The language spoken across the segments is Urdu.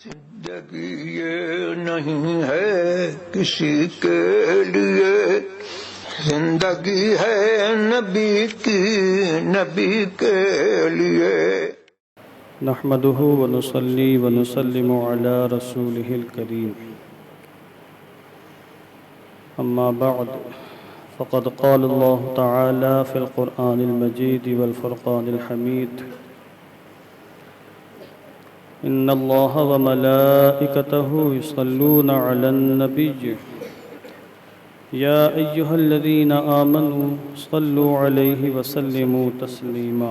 زندگی یہ نہیں ہے کسی کے لیے، زندگی ہے نبی کی، نبی کے لیے۔ نحمده ونصلي ونسلم على رسوله الكريم، أما بعد، فقد قال الله تعالى في القرآن المجيد والفرقان الحميد: إن الله وملائكته يصلون على النبي يا أيها الذين آمنوا صلوا عليه وسلموا تسليما.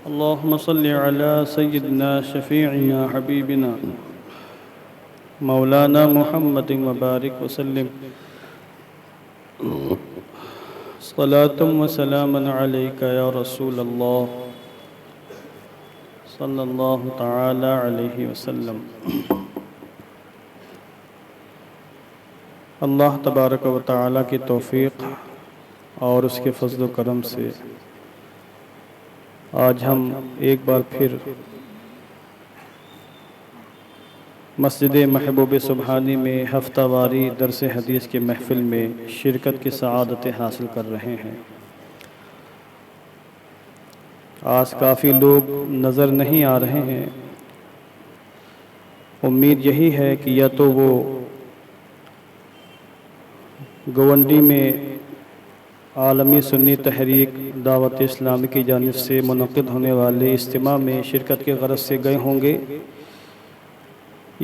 اللهم صل على سيدنا شفيعنا حبيبنا مولانا محمد وبارك وسلم صلاة وسلاما عليك يا رسول الله صلی اللہ تعالی علیہ وسلم۔ اللہ تبارک و تعالی کی توفیق اور اس کے فضل و کرم سے آج ہم ایک بار پھر مسجد محبوب سبحانی میں ہفتہ واری درس حدیث کی محفل میں شرکت کی سعادت حاصل کر رہے ہیں۔ آج کافی لوگ نظر نہیں آ رہے ہیں۔ امید یہی ہے کہ یا تو وہ گونڈی میں عالمی سنی تحریک دعوت اسلامی کی جانب سے منعقد ہونے والے اجتماع میں شرکت کے غرض سے گئے ہوں گے،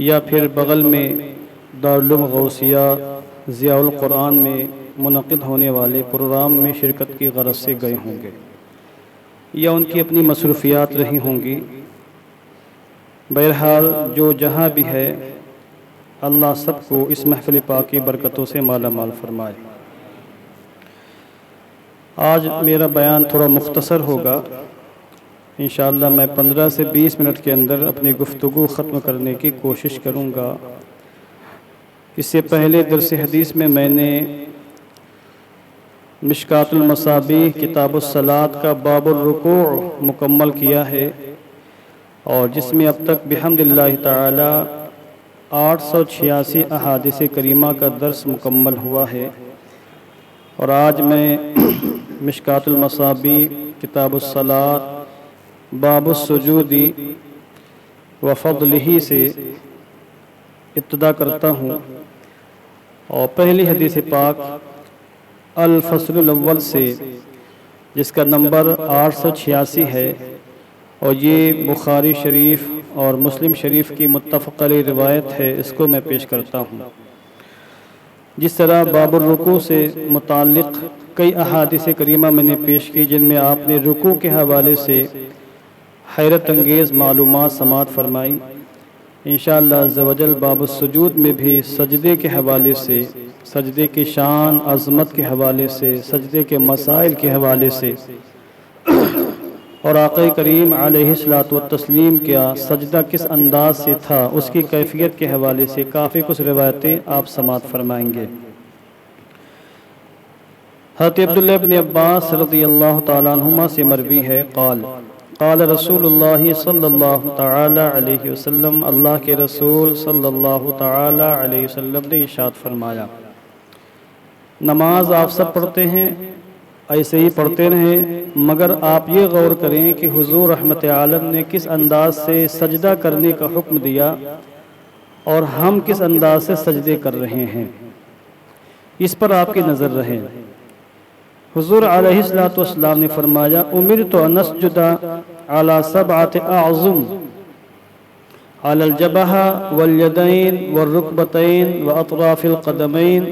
یا پھر بغل میں دارالعلوم غوثیہ ضیاء القرآن میں منعقد ہونے والے پروگرام میں شرکت کی غرض سے گئے ہوں گے، یا ان کی اپنی مصروفیات رہی ہوں گی۔ بہرحال جو جہاں بھی ہے، اللہ سب کو اس محفل پاک کی برکتوں سے مالا مال فرمائے۔ آج میرا بیان تھوڑا مختصر ہوگا، انشاءاللہ میں 15 سے 20 منٹ کے اندر اپنی گفتگو ختم کرنے کی کوشش کروں گا۔ اس سے پہلے درس حدیث میں نے مشکات المصابیح کتاب الصلاۃ کا باب الرکوع مکمل کیا ہے، اور جس میں اب تک بحمد اللہ تعالی 886 احادیث کریمہ کا درس مکمل ہوا ہے، اور آج میں مشکات المصابیح کتاب الصلاۃ باب السجود وفضلہ سے ابتدا کرتا ہوں، اور پہلی حدیث پاک الفصل الاول سے، جس کا نمبر 886 ہے، اور یہ بخاری شریف اور مسلم شریف کی متفق علیہ روایت ہے، اس کو میں پیش کرتا ہوں۔ جس طرح باب الرکوع سے متعلق کئی احادیث کریمہ میں نے پیش کی، جن میں آپ نے رکوع کے حوالے سے حیرت انگیز معلومات سماعت فرمائی، انشاءاللہ عز و جل باب السجود میں بھی سجدے کے حوالے سے، سجدے کی شان عظمت کے حوالے سے، سجدے کے مسائل کے حوالے سے، اور آقا کریم علیہ الصلوۃ والتسلیم کیا سجدہ کس انداز سے تھا، اس کی کیفیت کے حوالے سے کافی کچھ روایتیں آپ سماعت فرمائیں گے۔ حضرت عبداللہ ابن عباس رضی اللہ تعالیٰ عنہما سے مروی ہے، قال رسول اللہ صلی اللہ تعالی علیہ وسلم، اللہ کے رسول صلی اللہ تعالی علیہ وسلم نے ارشاد فرمایا، نماز آپ سب پڑھتے ہیں، ایسے ہی پڑھتے رہیں، مگر آپ یہ غور کریں کہ حضور رحمت عالم نے کس انداز سے سجدہ کرنے کا حکم دیا، اور ہم کس انداز سے سجدے کر رہے ہیں، اس پر آپ کی نظر رہے۔ حضور علیہ السلام نے فرمایا، امرت ان اسجد علی 7 اعظم، علی الجبہہ والیدین والرکبتین واطراف القدمین،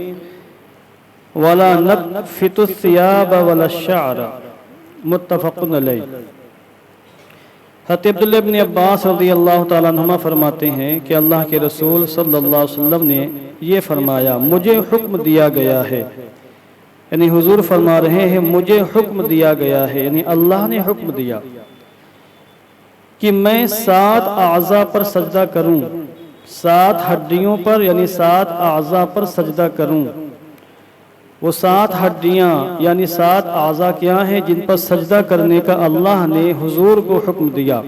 ولا نکفت الثیاب ولا الشعر، متفق علیہ۔ حضرت عبداللہ ابن عباس رضی اللہ تعالیٰ عنہما فرماتے ہیں کہ اللہ کے رسول صلی اللہ علیہ وسلم نے یہ فرمایا، مجھے حکم دیا گیا ہے، یعنی حضور فرما رہے ہیں مجھے حکم دیا گیا ہے، یعنی اللہ نے حکم دیا کہ میں 7 اعضاء پر سجدہ کروں، 7 ہڈیوں پر، یعنی 7 اعضاء پر سجدہ کروں، وہ 7 ہڈیاں یعنی 7 اعضاء کیا ہیں جن پر سجدہ کرنے کا اللہ نے حضور کو حکم دیا؟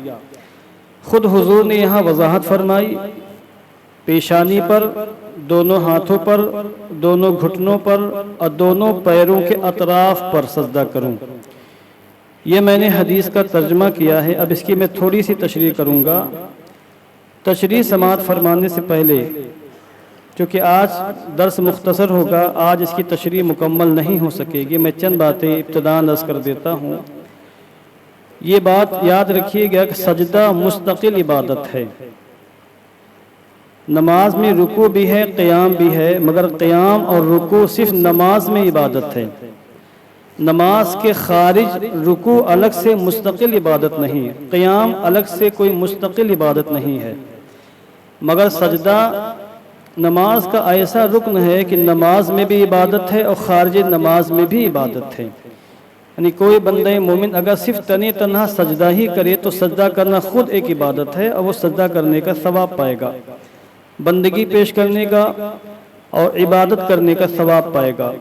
خود حضور نے یہاں وضاحت فرمائی، پیشانی پر، دونوں ہاتھوں پر، دونوں گھٹنوں پر اور دونوں پیروں کے اطراف پر سجدہ کروں۔ یہ میں نے حدیث کا ترجمہ کیا ہے، اب اس کی میں تھوڑی سی تشریح کروں گا۔ تشریح سماعت فرمانے سے پہلے، چونکہ آج درس مختصر ہوگا، آج اس کی تشریح مکمل نہیں ہو سکے گی، میں چند باتیں ابتداءً عرض کر دیتا ہوں۔ یہ بات یاد رکھیے گا کہ سجدہ مستقل عبادت ہے۔ نماز میں رکوع بھی ہے، قیام بھی ہے، مگر قیام اور رکوع صرف نماز میں عبادت ہے۔ نماز کے خارج رکوع الگ سے مستقل عبادت نہیں، قیام الگ سے کوئی مستقل عبادت نہیں ہے، مگر سجدہ نماز کا ایسا رکن ہے کہ نماز میں بھی عبادت ہے اور خارج نماز میں بھی عبادت ہے۔ یعنی کوئی بندہ مومن اگر صرف تنہا سجدہ ہی کرے تو سجدہ کرنا خود ایک عبادت ہے اور وہ سجدہ کرنے کا ثواب پائے گا، بندگی پیش کرنے کا اور عبادت کرنے کا ثواب پائے گا۔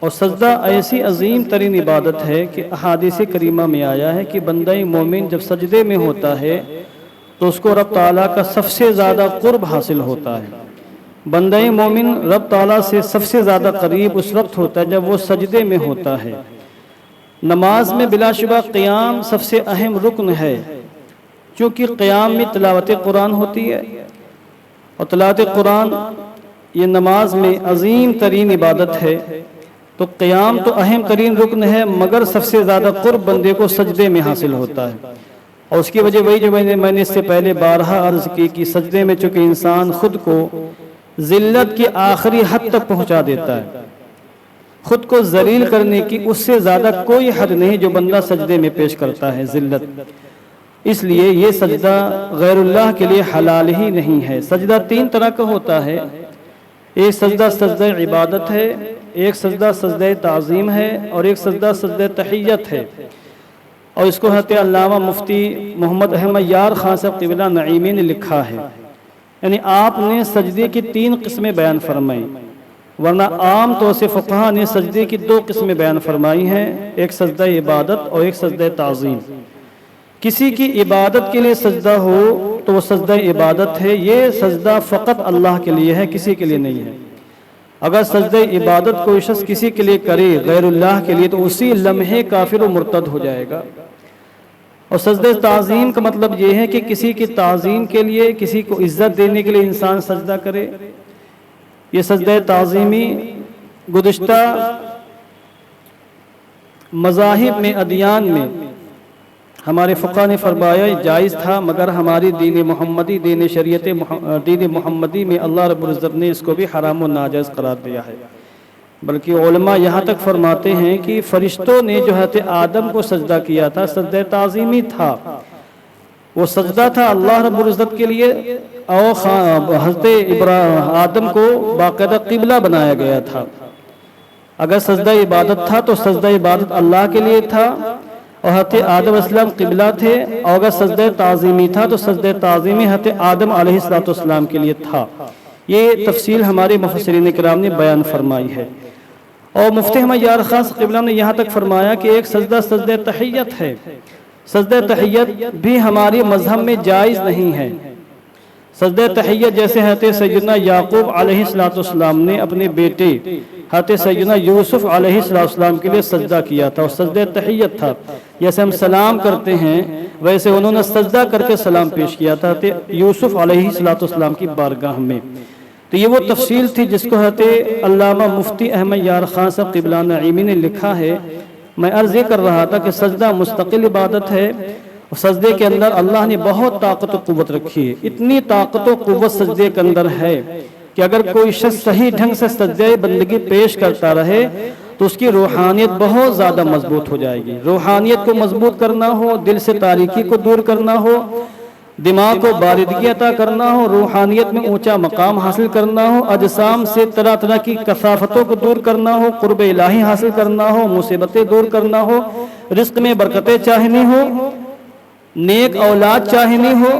اور سجدہ ایسی عظیم ترین عبادت ہے کہ احادیث کریمہ میں آیا ہے کہ بندہ مومن جب سجدے میں ہوتا ہے تو اس کو رب تعالیٰ کا سب سے زیادہ قرب حاصل ہوتا ہے۔ بندہ مومن رب تعالیٰ سے سب سے زیادہ قریب اس وقت ہوتا ہے جب وہ سجدے میں ہوتا ہے۔ نماز میں بلا شبہ قیام سب سے اہم رکن ہے، چونکہ قیام میں تلاوت قرآن ہوتی ہے، اور تلاوت قرآن یہ نماز میں عظیم ترین عبادت ہے، تو قیام تو اہم ترین رکن ہے، مگر سب سے زیادہ قرب بندے کو سجدے میں حاصل ہوتا ہے۔ اور اس کی وجہ وہی جو میں نے اس سے پہلے بارہا عرض کی کہ سجدے میں چونکہ انسان خود کو ذلت کی آخری حد تک پہنچا دیتا ہے، خود کو ذلیل کرنے کی اس سے زیادہ کوئی حد نہیں جو بندہ سجدے میں پیش کرتا ہے، ذلت۔ اس لیے یہ سجدہ غیر اللہ کے لیے حلال ہی نہیں ہے۔ سجدہ 3 طرح کا ہوتا ہے، ایک سجدہ سجدہ عبادت ہے، ایک سجدہ سجدہ تعظیم ہے، اور ایک سجدہ سجدہ تحیت ہے۔ اور اس کو حضرت علامہ مفتی محمد احمد یار خان صاحب قبلہ نعیمی نے لکھا ہے، یعنی آپ نے سجدے کی 3 قسمیں بیان فرمائی، ورنہ عام طور سے فقہا نے سجدے کی 2 قسمیں بیان فرمائی ہیں، ایک سجدہ عبادت اور ایک سجدہ تعظیم۔ کسی کی عبادت کے لیے سجدہ ہو تو وہ سجدہ عبادت ہے، یہ سجدہ فقط اللہ کے لیے ہے، کسی کے لیے نہیں ہے۔ اگر سجدہ عبادت کوئی شخص کسی کے لیے کرے غیر اللہ کے لیے تو اسی لمحے کافر و مرتد ہو جائے گا۔ اور سجدہ تعظیم کا مطلب یہ ہے کہ کسی کی تعظیم کے لیے، کسی کو عزت دینے کے لیے انسان سجدہ کرے۔ یہ سجدہ تعظیمی گزشتہ مذاہب میں، ادیان میں ہمارے فقہ نے فرمایا جائز تھا، مگر ہماری دین محمدی، دین شریعت دین محمدی میں اللہ رب العزت نے اس کو بھی حرام و ناجائز قرار دیا ہے۔ بلکہ علماء یہاں تک فرماتے ہیں کہ فرشتوں نے جو حضرت آدم کو سجدہ کیا تھا سجدہ تعظیمی تھا، وہ سجدہ تھا اللہ رب العزت کے لیے، اور حضرت آدم کو باقاعدہ قبلہ بنایا گیا تھا۔ اگر سجدہ عبادت تھا تو سجدہ عبادت اللہ کے لیے تھا اور حضرت آدم علیہ السلام قبلہ تھے، اور اگر سجدہ تعظیمی تھا تو سجدہ تعظیمی حضرت آدم علیہ السلام کے لیے تھا۔ یہ تفصیل ہمارے مفسرین کرام نے بیان فرمائی ہے۔ اور مفتی احمد یار خان قبلہ نے یہاں تک فرمایا کہ ایک سجدہ سجدہ تحیت ہے، سجدہ تحیت بھی ہمارے مذہب میں جائز نہیں ہے۔ سجدہ تحیت جیسے حضرت سیدنا یعقوب علیہ السلام نے اپنے بیٹے حضرت سیدنا یوسف علیہ السلام کے لیے سجدہ کیا تھا، اور سجدہ تحیت تھا۔ جیسے ہم سلام کرتے ہیں ویسے انہوں نے سجدہ کر کے سلام پیش کیا تھا حضرت یوسف علیہ السلام کی بارگاہ میں۔ تو یہ وہ تفصیل تھی جس کو حضرت علامہ مفتی احمد یار خان صاحب قبلہ نعیمی نے لکھا ہے۔ میں عرض یہ کر رہا تھا کہ سجدہ مستقل عبادت ہے، سجدے کے اندر اللہ نے بہت طاقت و قوت رکھی ہے۔ اتنی طاقت و قوت سجدے کے اندر ہے کہ اگر کوئی شخص صحیح ڈھنگ سے سجدہ بندگی پیش کرتا رہے تو اس کی روحانیت بہت زیادہ مضبوط ہو جائے گی۔ روحانیت کو مضبوط کرنا ہو، دل سے تاریکی کو دور کرنا ہو، دماغ کو باردگی عطا کرنا ہو، روحانیت میں اونچا مقام حاصل کرنا ہو، اجسام سے طرح طرح کی کثافتوں کو دور کرنا ہو، قرب الہی حاصل کرنا ہو، مصیبتیں دور کرنا ہو، رزق میں برکتیں چاہنی ہو، نیک اولاد چاہنی ہو،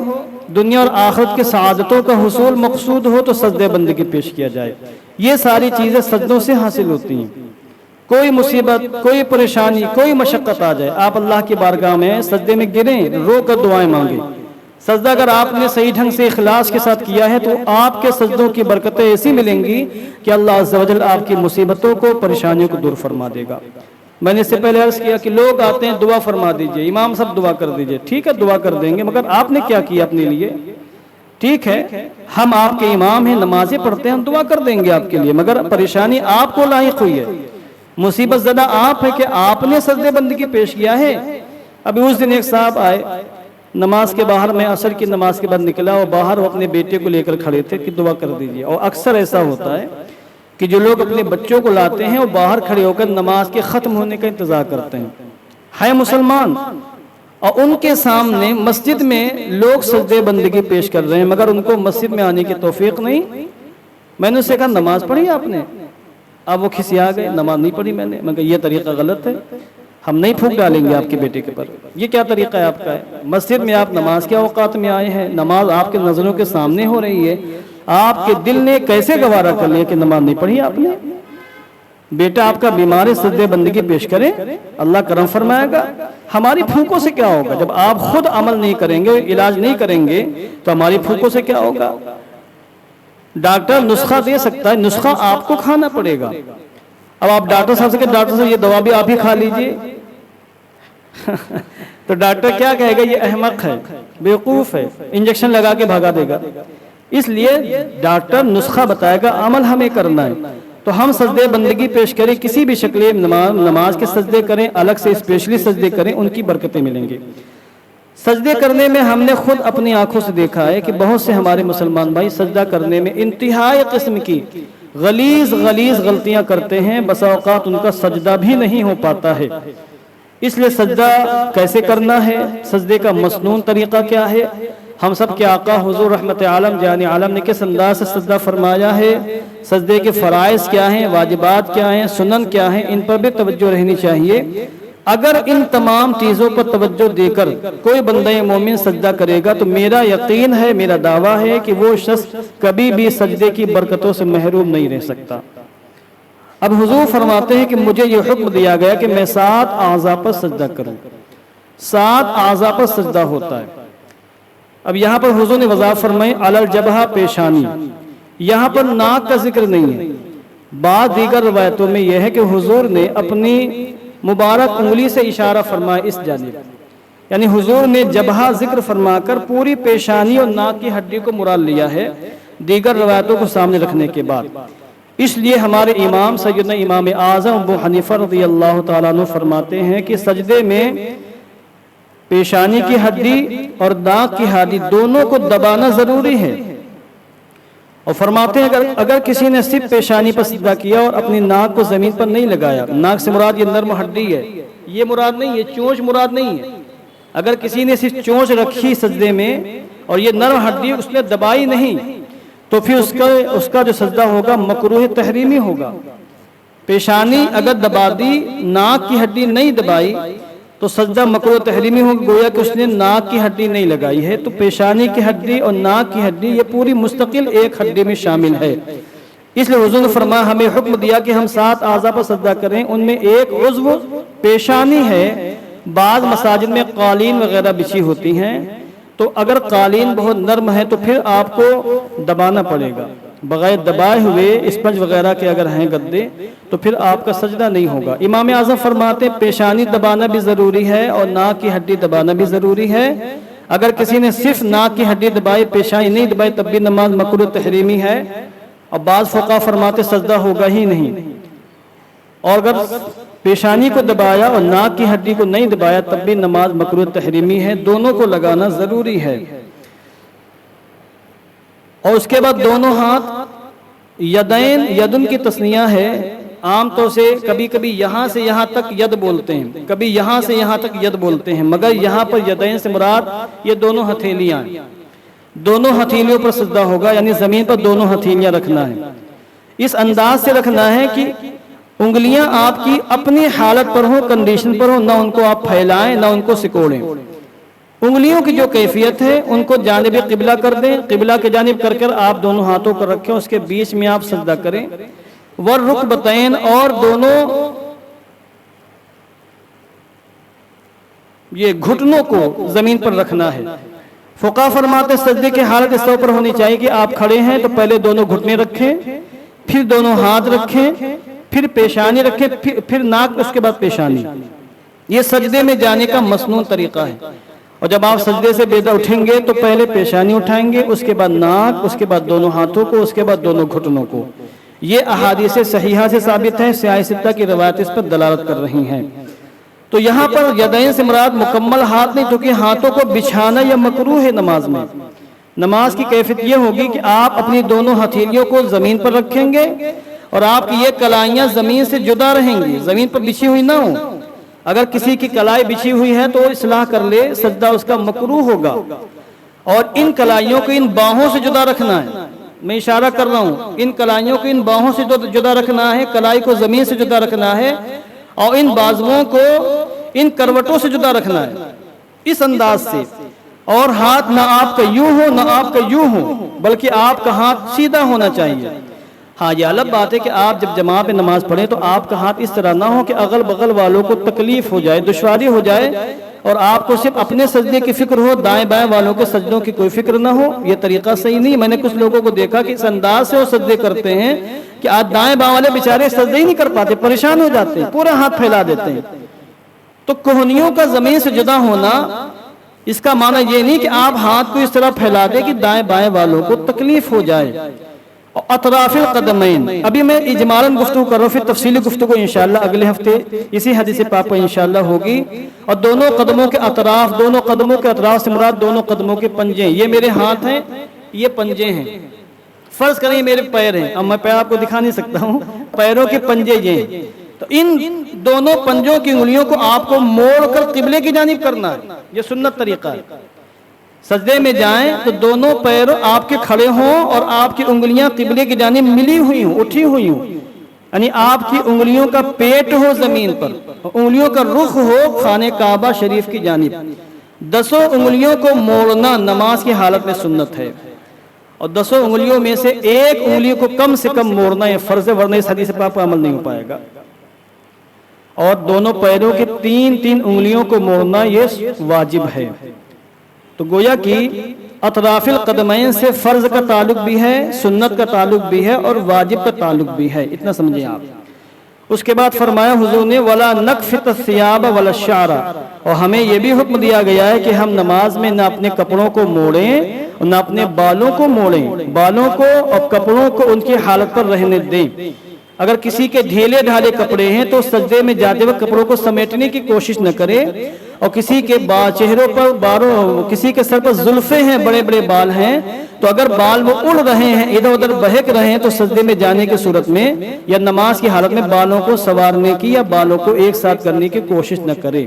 دنیا اور آخرت کے سعادتوں کا حصول مقصود ہو تو سجدہ بندگی پیش کیا جائے۔ یہ ساری چیزیں سجدوں سے حاصل ہوتی ہیں۔ کوئی مصیبت، کوئی پریشانی، کوئی مشقت آ جائے، آپ اللہ کی بارگاہ میں سجدے میں گریں، رو کر دعائیں مانگیں۔ سجدہ اگر آپ نے صحیح ڈھنگ سے اخلاص کے ساتھ کیا ہے تو آپ کے سجدوں کی برکتیں ایسی ملیں گی کہ اللہ عز و جل آپ کی مصیبتوں کو، پریشانیوں کو دور فرما دے گا۔ میں نے اس سے پہلے عرض کیا کہ لوگ آتے ہیں دعا فرما دیجئے، امام صاحب دعا کر دیجئے، ٹھیک ہے دعا کر دیں گے، مگر آپ نے کیا کیا اپنے لیے؟ ٹھیک ہے ہم آپ کے امام ہیں، نمازیں پڑھتے ہیں، ہم دعا کر دیں گے آپ کے لیے، مگر پریشانی آپ کو لاحق ہوئی ہے، مصیبت زدہ آپ ہے کہ آپ نے سجدے بندگی پیش کیا ہے۔ ابھی اس دن ایک صاحب آئے نماز کے باہر، میں عصر کی نماز کے بعد نکلا اور باہر وہ اپنے بیٹے کو لے کر کھڑے تھے کہ دعا کر دیجئے۔ اور اکثر ایسا ہوتا ہے کہ جو لوگ اپنے بچوں کو لاتے ہیں وہ باہر کھڑے ہو کر نماز کے ختم ہونے کا انتظار کرتے ہیں مسلمان، اور ان کے سامنے مسجد میں لوگ سجدے بندگی پیش کر رہے ہیں مگر ان کو مسجد میں آنے کی توفیق نہیں۔ میں نے اسے کہا نماز پڑھی آپ نے؟ اب وہ کھسیا گئے، نماز نہیں پڑھی میں نے کہا یہ طریقہ غلط ہے، ہم نہیں پھونک ڈالیں گے آپ کے بیٹے کے پر، یہ کیا طریقہ ہے آپ کا ہے؟ مسجد میں آپ نماز کے اوقات میں آئے ہیں، نماز آپ کے نظروں کے سامنے ہو رہی ہے، آپ کے دل نے کیسے گوارا کر لیا کہ نماز نہیں پڑھی آپ نے؟ بیٹا آپ کا بیمار ہے، سجدے بندگی پیش کریں، اللہ کرم فرمائے گا۔ ہماری پھونکوں سے کیا ہوگا؟ جب آپ خود عمل نہیں کریں گے، علاج نہیں کریں گے تو ہماری پھونکوں سے کیا ہوگا؟ ڈاکٹر نسخہ دے سکتا ہے، نسخہ آپ کو کھانا پڑے گا۔ اب آپ ڈاکٹر صاحب سے کہ ڈاکٹر صاحب یہ دوا بھی آپ ہی کھا لیجئے تو ڈاکٹر کیا کہے گا؟ یہ احمق ہے، بیوقوف ہے، انجیکشن لگا کے بھگا دے گا۔ اس لیے ڈاکٹر نسخہ بتائے گا، عمل ہمیں کرنا ہے۔ تو ہم سجدے بندگی پیش کریں، کسی بھی شکل نماز کے سجدے کریں، الگ سے اسپیشلی سجدے کریں، ان کی برکتیں ملیں گے۔ سجدے کرنے میں ہم نے خود اپنی آنکھوں سے دیکھا ہے کہ بہت سے ہمارے مسلمان بھائی سجدہ کرنے میں انتہائی قسم کی غلیظ غلطیاں کرتے ہیں، بسا اوقات ان کا سجدہ بھی نہیں ہو پاتا ہے۔ اس لیے سجدہ کیسے کرنا ہے، سجدے کا مسنون طریقہ کیا ہے، ہم سب کے آقا حضور رحمت عالم جان عالم نے کس انداز سے سجدہ فرمایا ہے، سجدے کے فرائض کیا ہیں، واجبات کیا ہیں، سنن کیا ہیں، ان پر بھی توجہ رہنی چاہیے۔ اگر ان تمام چیزوں پر توجہ دے کر کوئی بندہ مومن سجدہ کرے گا تو میرا یقین ہے، میرا دعویٰ ہے کہ وہ شخص کبھی بھی سجدے کی برکتوں سے محروم نہیں رہ سکتا۔ اب حضور فرماتے ہیں کہ مجھے یہ حکم دیا گیا کہ میں 7 اعضاء پر سجدہ کروں، 7 اعضاء پر سجدہ ہوتا ہے۔ اب یہاں پر حضور نے وضاحت فرمائی علی الجبہہ، پیشانی، یہاں پر ناک کا ذکر نہیں ہے۔ بعض دیگر روایتوں میں یہ ہے کہ حضور نے اپنی مبارک انگلی سے اشارہ فرمایا اس جانب، یعنی حضور نے جبہہ ذکر فرما کر پوری پیشانی اور ناک کی ہڈی کو مراد لیا ہے دیگر روایتوں کو سامنے رکھنے کے بعد۔ اس لیے ہمارے امام سیدنا امام اعظم ابو حنیفہ رضی اللہ تعالیٰ عنہ فرماتے ہیں کہ سجدے میں پیشانی کی ہڈی اور ناک کی ہڈی دونوں کو دبانا ضروری ہے، اور فرماتے ہیں اگر کسی نے صرف پیشانی پر سجدہ کیا اور اپنی ناک کو زمین پر نہیں لگایا، ناک سے مراد یہ نرم ہڈی ہے، یہ مراد نہیں ہے، چونچ مراد نہیں ہے، اگر کسی نے صرف چونچ رکھی سجدے میں اور یہ نرم ہڈی اس نے دبائی نہیں تو پھر اس کا جو سجدہ ہوگا مکروہ تحریمی ہوگا۔ پیشانی اگر دبا دی، ناک کی ہڈی نہیں دبائی تو سجدہ مکروہ تحریمی ہوگا، گویا کہ اس نے ناک کی ہڈی نہیں لگائی ہے۔ تو پیشانی کی ہڈی اور ناک کی ہڈی یہ پوری مستقل ایک ہڈی میں شامل ہے۔ اس لیے حضور نے فرمایا، ہمیں حکم دیا کہ ہم 7 اعضاء پر سجدہ کریں، ان میں ایک عضو پیشانی ہے۔ بعض مساجد میں قالین وغیرہ بچھی ہوتی ہیں، تو اگر قالین بہت نرم ہے تو پھر آپ کو دبانا پڑے گا، بغیر دبائے ہوئے اسپنج وغیرہ کے اگر ہیں گدے تو پھر آپ کا سجدہ نہیں ہوگا۔ امام اعظم فرماتے ہیں پیشانی دبانا بھی ضروری ہے اور ناک کی ہڈی دبانا بھی ضروری ہے۔ اگر کسی نے صرف ناک کی ہڈی دبائی، پیشانی نہیں دبائی، تب بھی نماز مکروہ تحریمی ہے، اور بعض فقہا فرماتے سجدہ ہوگا ہی نہیں۔ اور اگر پیشانی کو دبایا اور ناک کی ہڈی کو نہیں دبایا تب بھی نماز مکروہ تحریمی ہے، دونوں کو لگانا ضروری ہے۔ اور اس کے بعد دونوں ہاتھ، یدین، یدن کی تسنیہ ہے، عام طور سے کبھی کبھی یہاں سے یہاں تک ید بولتے ہیں، کبھی یہاں سے یہاں تک ید بولتے ہیں، مگر یہاں پر یدین سے مراد یہ دونوں ہتھیلیاں ہیں، دونوں ہتھیلیوں پر سجدہ ہوگا، یعنی زمین پر دونوں ہتھیلیاں رکھنا ہے۔ اس انداز سے رکھنا ہے کہ انگلیاں آپ کی اپنی حالت پر ہوں، کنڈیشن پر ہوں، نہ ان کو آپ پھیلائیں نہ ان کو سکوڑیں۔ انگلیوں کی جو کیفیت ہے ان کو جانب قبلہ کر دیں، قبلہ کے جانب کر کر آپ دونوں ہاتھوں کو رکھیں، اس کے بیچ میں آپ سجدہ کریں۔ والرکبتین، اور دونوں یہ گھٹنوں کو زمین پر رکھنا ہے۔ فقہا فرماتے سجدے کی حالت اس طور پر ہونی چاہیے کہ آپ کھڑے ہیں تو پہلے دونوں گھٹنے رکھیں، پھر دونوں ہاتھ رکھیں، پھر پیشانی رکھیں، پھر ناک، اس کے بعد پیشانی۔ یہ سجدے میں جانے کا مسنون طریقہ ہے۔ اور جب آپ سجدے سے بیدار اٹھیں گے تو پہلے پیشانی اٹھائیں گے، اس کے بعد ناک، اس کے بعد دونوں ہاتھوں کو، اس کے بعد دونوں گھٹنوں کو۔ یہ احادیث صحیحہ سے ثابت ہے، سیاہ ستہ کی روایت اس پر دلالت کر رہی ہیں۔ تو یہاں پر یدین سے مراد مکمل ہاتھ نہیں، کیونکہ ہاتھوں کو بچھانا یا مکروہ ہے نماز میں۔ نماز کی کیفیت یہ ہوگی کہ آپ اپنی دونوں ہتھیلیوں کو زمین پر رکھیں گے اور آپ کی یہ کلائیاں زمین سے جدا رہیں گی، زمین پر بچھی ہوئی نہ ہوں۔ اگر کسی کی کلائی بچھی ہوئی ہے تو اصلاح کر لے، سجدہ اس کا مکروہ ہوگا۔ اور ان کلائیوں کو ان باہوں سے جدا رکھنا ہے، میں اشارہ کر رہا ہوں، ان کلائیوں کو ان باہوں سے جدا رکھنا ہے، کلائی کو زمین سے جدا رکھنا ہے، اور ان بازوؤں کو ان کروٹوں سے جدا رکھنا ہے، اس انداز سے۔ اور ہاتھ نہ آپ کا یوں ہو نہ آپ کا یوں ہو، بلکہ آپ کا ہاتھ سیدھا ہونا چاہیے۔ ہاں یہ الگ بات ہے کہ آپ جب جماعت میں نماز پڑھیں تو آپ کا ہاتھ اس طرح نہ ہو کہ اغل بغل والوں کو تکلیف ہو جائے، دشواری ہو جائے، اور آپ کو صرف اپنے سجدے کی فکر ہو، دائیں بائیں والوں کے سجدوں کی کوئی فکر نہ ہو۔ یہ طریقہ صحیح نہیں۔ میں نے کچھ لوگوں کو دیکھا کہ اس انداز سے وہ سجدے کرتے ہیں کہ آج دائیں بائیں والے بیچارے سجدے ہی نہیں کر پاتے، پریشان ہو جاتے ہیں، پورا ہاتھ پھیلا دیتے ہیں۔ تو کوہنیوں کا زمین سے جدا ہونا، اس کا معنی یہ نہیں کہ آپ ہاتھ کو اس طرح پھیلا دیں کہ دائیں بائیں والوں کو تکلیف ہو جائے۔ اطراف القدمین، ابھی میں اجمالاً گفتگو کر رہا ہوں، پھر تفصیلی گفتگو انشاءاللہ اگلے ہفتے اسی حدیث پاک پر انشاءاللہ ہوگی۔ اور دونوں قدموں کے اطراف، دونوں قدموں کے اطراف سے مراد دونوں قدموں کے پنجے، یہ میرے ہاتھ ہیں، یہ پنجے ہیں۔ فرض کریں یہ میرے پیر ہیں، اب میں پیر آپ کو دکھا نہیں سکتا ہوں، پیروں کے پنجے یہ ہیں۔ تو ان دونوں پنجوں کی انگلیوں کو آپ کو موڑ کر قبلے کی جانب کرنا ہے، یہ سنت طریقہ ہے۔ سجدے میں جائیں تو دونوں پیر آپ کے کھڑے ہوں اور آپ کی انگلیاں قبلے کی جانب ملی ہوئی ہوں، اٹھی ہوئی ہوں، یعنی آپ کی انگلیوں کا پیٹ ہو زمین پر، انگلیوں کا رخ ہو خانہ کعبہ شریف کی جانب۔ 10 انگلیوں کو موڑنا نماز کی حالت میں سنت ہے، اور 10 انگلیوں میں سے ایک انگلی کو کم سے کم موڑنا یہ فرض ہے، ورنہ اس حدیث پاک پر عمل نہیں ہو پائے گا۔ اور دونوں پیروں کے 3 انگلیوں کو موڑنا یہ واجب ہے۔ تو گویا کہ اطراف القدمین سے فرض کا تعلق بھی ہے، سنت کا تعلق بھی ہے، اور واجب کا تعلق بھی ہے، اتنا سمجھیں آپ۔ اس کے بعد فرمایا حضور نے وَلَا نَكْفِتَ الثِّيَابَ وَلَا الشَّعْرَ، اور ہمیں یہ بھی حکم دیا گیا ہے کہ ہم نماز میں نہ اپنے کپڑوں کو موڑیں اور نہ اپنے بالوں کو موڑیں، بالوں کو اور کپڑوں کو ان کی حالت پر رہنے دیں۔ اگر کسی کے ڈھیلے ڈھالے کپڑے ہیں تو سجدے میں جاتے وقت کپڑوں کو سمیٹنے کی کوشش نہ کرے، اور کسی کے چہروں پر کسی کے سر پر زلفیں ہیں، بڑے بڑے بال ہیں، تو اگر بال وہ اڑ رہے ہیں، ادھر ادھر بہک رہے ہیں، تو سجدے میں جانے کی صورت میں یا نماز کی حالت میں بالوں کو سنوارنے کی یا بالوں کو ایک ساتھ کرنے کی کوشش نہ کرے۔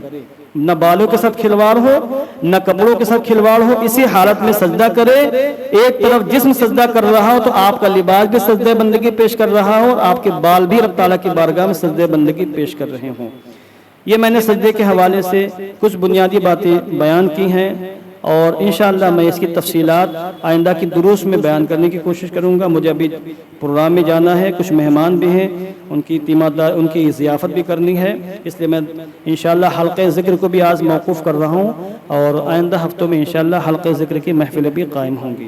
نہ بالوں کے ساتھ کھلواڑ ہو، نہ کپڑوں کے ساتھ کھلواڑ ہو، اسی حالت میں سجدہ کرے۔ ایک طرف جسم سجدہ کر رہا ہو تو آپ کا لباس بھی سجدہ بندگی پیش کر رہا ہو، اور آپ کے بال بھی رب تعالیٰ کی بارگاہ میں سجدہ بندگی پیش کر رہے ہوں۔ یہ میں نے سجدے کے حوالے سے کچھ بنیادی باتیں بیان کی ہیں، اور انشاءاللہ میں اس کی تفصیلات آئندہ کی دروس میں بیان کرنے کی کوشش کروں گا۔ مجھے ابھی پروگرام میں جانا ہے، کچھ مہمان بھی ہیں، ان کی ضیافت بھی کرنی ہے، اس لیے میں انشاءاللہ حلقہ ذکر کو بھی آج موقوف کر رہا ہوں، اور آئندہ ہفتوں میں انشاءاللہ حلقہ ذکر کی محفلیں بھی قائم ہوں گی۔